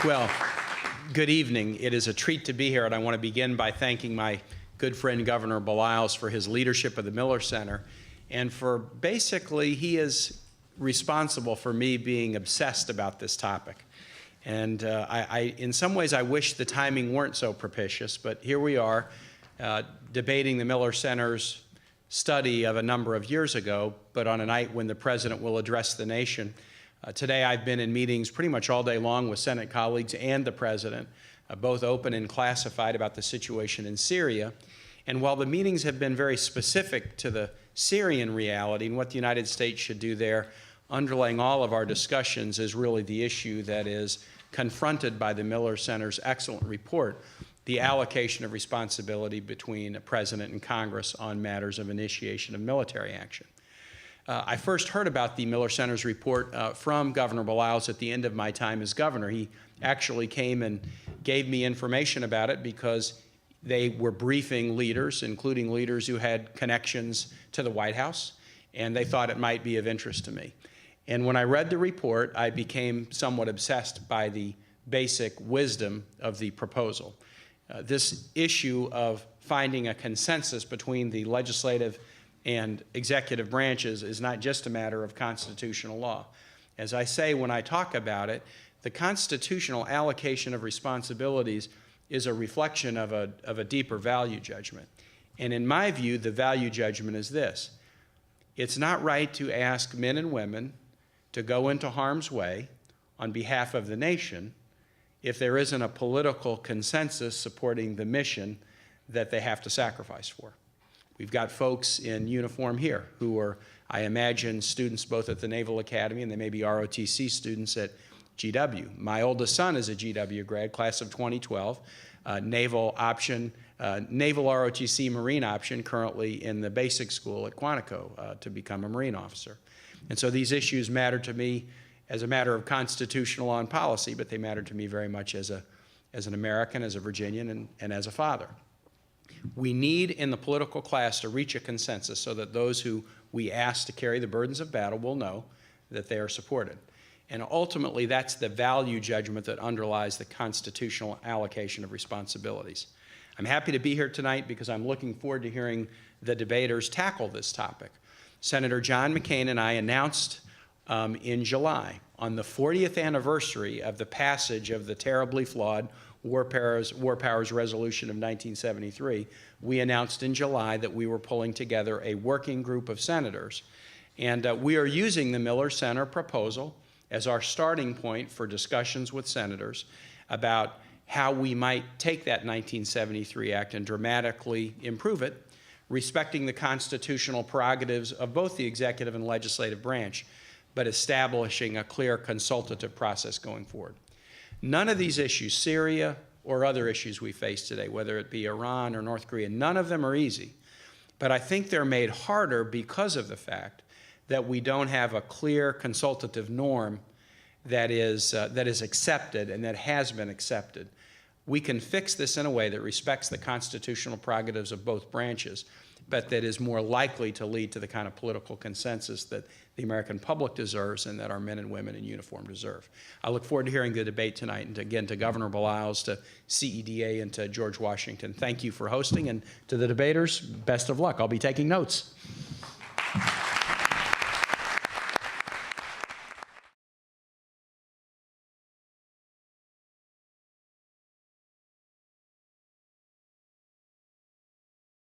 Well, good evening. It is a treat to be here, and I want to begin by thanking my good friend Governor Baliles for his leadership of the Miller Center, and for basically he is responsible for me being obsessed about this topic. And in some ways, I wish the timing weren't so propitious, but here we are debating the Miller Center's study of a number of years ago, but on a night when the President will address the nation. Today I've been in meetings pretty much all day long with Senate colleagues and the President, both open and classified, about the situation in Syria. And while the meetings have been very specific to the Syrian reality and what the United States should do there, underlying all of our discussions is really the issue that is confronted by the Miller Center's excellent report, the allocation of responsibility between a President and Congress on matters of initiation of military action. I first heard about the Miller Center's report from Governor Baliles at the end of my time as governor. He actually came and gave me information about it because they were briefing leaders, including leaders who had connections to the White House, and they thought it might be of interest to me. And when I read the report, I became somewhat obsessed by the basic wisdom of the proposal. This issue of finding a consensus between the legislative and executive branches is not just a matter of constitutional law. As I say when I talk about it, the constitutional allocation of responsibilities is a reflection of a deeper value judgment. And in my view, the value judgment is this: it's not right to ask men and women to go into harm's way on behalf of the nation if there isn't a political consensus supporting the mission that they have to sacrifice for. We've got folks in uniform here who are, I imagine, students both at the Naval Academy, and they may be ROTC students at GW. My oldest son is a GW grad, class of 2012, naval option, naval ROTC Marine option, currently in the basic school at Quantico to become a Marine officer. And so these issues matter to me as a matter of constitutional law and policy, but they matter to me very much as an American, as a Virginian, and as a father. We need in the political class to reach a consensus so that those who we ask to carry the burdens of battle will know that they are supported. And ultimately, that's the value judgment that underlies the constitutional allocation of responsibilities. I'm happy to be here tonight because I'm looking forward to hearing the debaters tackle this topic. Senator John McCain and I announced in July, on the 40th anniversary of the passage of the terribly flawed War Powers Resolution of 1973, we announced in July that we were pulling together a working group of senators. And we are using the Miller Center proposal as our starting point for discussions with senators about how we might take that 1973 Act and dramatically improve it, respecting the constitutional prerogatives of both the executive and legislative branch, but establishing a clear consultative process going forward. None of these issues, Syria or other issues we face today, whether it be Iran or North Korea, none of them are easy. But I think they're made harder because of the fact that we don't have a clear consultative norm that is accepted and that has been accepted. We can fix this in a way that respects the constitutional prerogatives of both branches, but that is more likely to lead to the kind of political consensus that the American public deserves and that our men and women in uniform deserve. I look forward to hearing the debate tonight, and again to Governor Baliles, to CEDA, and to George Washington. Thank you for hosting, and to the debaters, best of luck. I'll be taking notes.